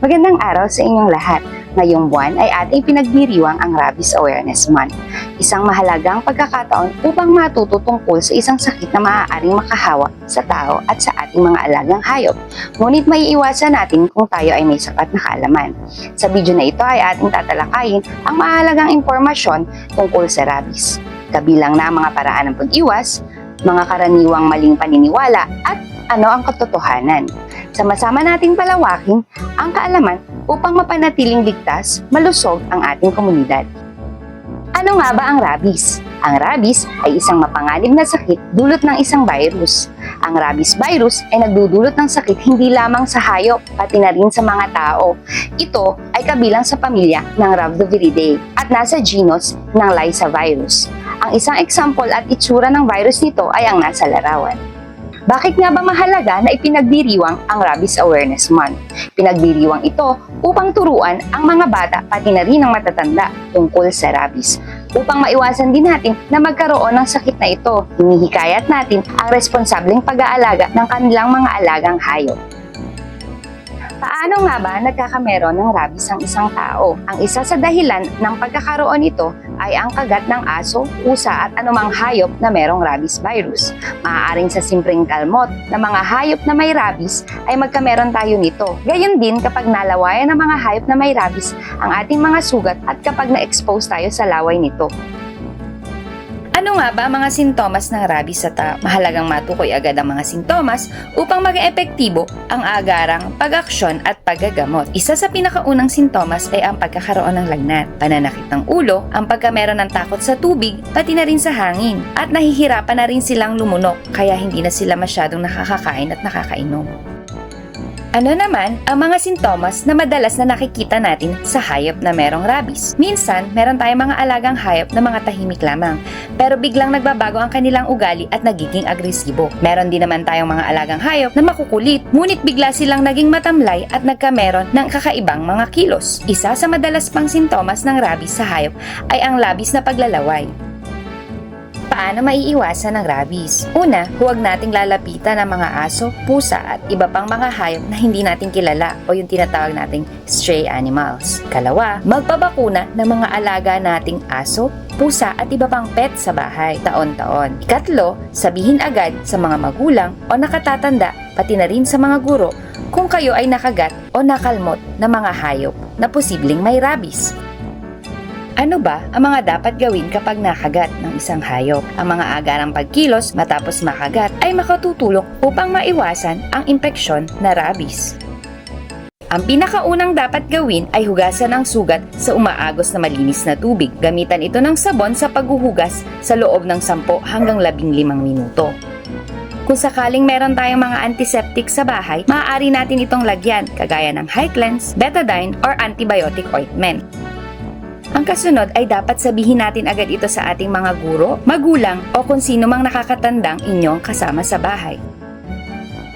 Magandang araw sa inyong lahat. Ngayong buwan ay ating pinagdiriwang ang Rabies Awareness Month. Isang mahalagang pagkakataon upang matuto tungkol sa isang sakit na maaaring makahawa sa tao at sa ating mga alagang hayop. Ngunit maiiwasan natin kung tayo ay may sapat na kaalaman. Sa video na ito ay ating tatalakayin ang mahalagang impormasyon tungkol sa rabies. Kabilang na ang mga paraan ng pag-iwas, mga karaniwang maling paniniwala at ano ang katotohanan. Sama-sama nating palawakin ang kaalaman upang mapanatiling ligtas, malusog ang ating komunidad. Ano nga ba ang rabies? Ang rabies ay isang mapanganib na sakit dulot ng isang virus. Ang rabies virus ay nagdudulot ng sakit hindi lamang sa hayop, pati na rin sa mga tao. Ito ay kabilang sa pamilya ng Rhabdoviridae at nasa genus ng Lyssavirus. Ang isang example at itsura ng virus nito ay ang nasa larawan. Bakit nga ba mahalaga na ipinagdiriwang ang Rabies Awareness Month? Pinagdiriwang ito upang turuan ang mga bata pati na rin ang matatanda tungkol sa rabies. Upang maiwasan din natin na magkaroon ng sakit na ito, hinihikayat natin ang responsableng pag-aalaga ng kanilang mga alagang hayop. Paano nga ba nagkakameron ng rabies ang isang tao? Ang isa sa dahilan ng pagkakaroon nito ay ang kagat ng aso, pusa at anumang hayop na merong rabies virus. Maaaring sa simpleng kalmot na mga hayop na may rabies ay magkameron tayo nito. Gayon din kapag nalawayan ng mga hayop na may rabies ang ating mga sugat at kapag na-expose tayo sa laway nito. Ano nga ba ang mga sintomas ng rabies sa tao? Mahalagang matukoy agad ang mga sintomas upang maging epektibo ang agarang pag-aksyon at paggagamot. Isa sa pinakaunang sintomas ay ang pagkakaroon ng lagnat, pananakit ng ulo, ang pagkameron ng takot sa tubig, pati na rin sa hangin, at nahihirapan na rin silang lumunok kaya hindi na sila masyadong nakakakain at nakakainom. Ano naman ang mga sintomas na madalas na nakikita natin sa hayop na merong rabies? Minsan, meron tayong mga alagang hayop na mga tahimik lamang, pero biglang nagbabago ang kanilang ugali at nagiging agresibo. Meron din naman tayong mga alagang hayop na makukulit, ngunit bigla silang naging matamlay at nagkameron ng kakaibang mga kilos. Isa sa madalas pang sintomas ng rabies sa hayop ay ang labis na paglalaway. Paano maiiwasan ang rabies? Una, huwag nating lalapitan ang mga aso, pusa at iba pang mga hayop na hindi natin kilala o yung tinatawag nating stray animals. Kalawa, magpabakuna ng mga alaga nating aso, pusa at iba pang pet sa bahay taon-taon. Ikatlo, sabihin agad sa mga magulang o nakatatanda pati na rin sa mga guro kung kayo ay nakagat o nakalmot na mga hayop na posibleng may rabies. Ano ba ang mga dapat gawin kapag nakagat ng isang hayop? Ang mga agarang pagkilos matapos makagat ay makatutulong upang maiwasan ang impeksyon na rabies. Ang pinakaunang dapat gawin ay hugasan ang sugat sa umaagos na malinis na tubig. Gamitan ito ng sabon sa paghuhugas sa loob ng 10 hanggang 15 minuto. Kung sakaling meron tayong mga antiseptic sa bahay, maaari natin itong lagyan kagaya ng Hyclens, Betadine, or antibiotic ointment. Ang kasunod ay dapat sabihin natin agad ito sa ating mga guro, magulang o kung sino mang nakakatandang inyong kasama sa bahay.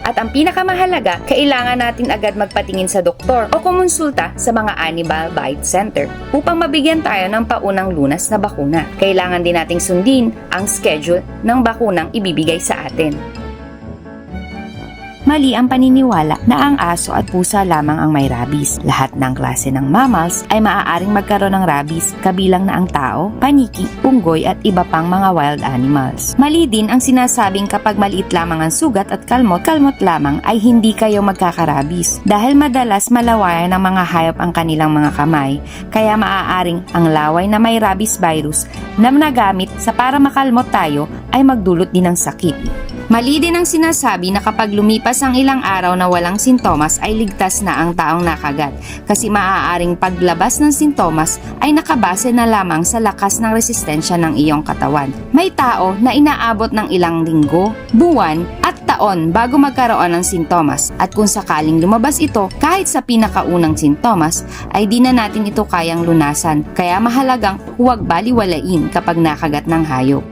At ang pinakamahalaga, kailangan natin agad magpatingin sa doktor o kumonsulta sa mga animal bite center upang mabigyan tayo ng paunang lunas na bakuna. Kailangan din nating sundin ang schedule ng bakunang ibibigay sa atin. Mali ang paniniwala na ang aso at pusa lamang ang may rabies. Lahat ng klase ng mammals ay maaaring magkaroon ng rabies, kabilang na ang tao, paniki, unggoy at iba pang mga wild animals. Mali din ang sinasabing kapag maliit lamang ang sugat at kalmot lamang ay hindi kayo magkakarabis. Dahil madalas malawayan ng mga hayop ang kanilang mga kamay, kaya maaaring ang laway na may rabies virus na nagamit sa para makalmot tayo ay magdulot din ng sakit. Mali din ang sinasabi na kapag lumipas ang ilang araw na walang sintomas ay ligtas na ang taong nakagat kasi maaaring paglabas ng sintomas ay nakabase na lamang sa lakas ng resistensya ng iyong katawan. May tao na inaabot ng ilang linggo, buwan at taon bago magkaroon ng sintomas at kung sakaling lumabas ito kahit sa pinakaunang sintomas ay di na natin ito kayang lunasan kaya mahalagang huwag baliwalain kapag nakagat ng hayop.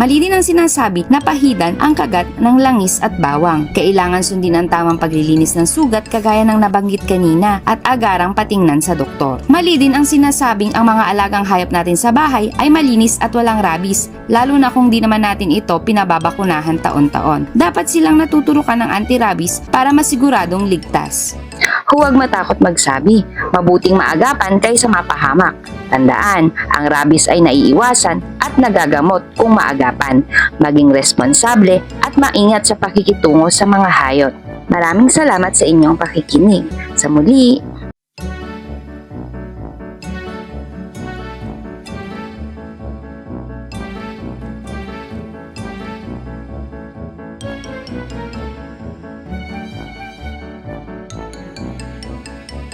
Mali din ang sinasabi na pahidan ang kagat ng langis at bawang. Kailangan sundin ang tamang paglilinis ng sugat kagaya ng nabanggit kanina at agarang patingnan sa doktor. Mali din ang sinasabing ang mga alagang hayop natin sa bahay ay malinis at walang rabies, lalo na kung di naman natin ito pinababakunahan taon-taon. Dapat silang natuturukan ng anti-rabies para masiguradong ligtas. Huwag matakot magsabi, mabuting maagapan kaysa mapahamak. Tandaan, ang rabies ay naiiwasan at nagagamot kung maagapan. Maging responsable at maingat sa pakikitungo sa mga hayop. Maraming salamat sa inyong pakikinig. Sa muli!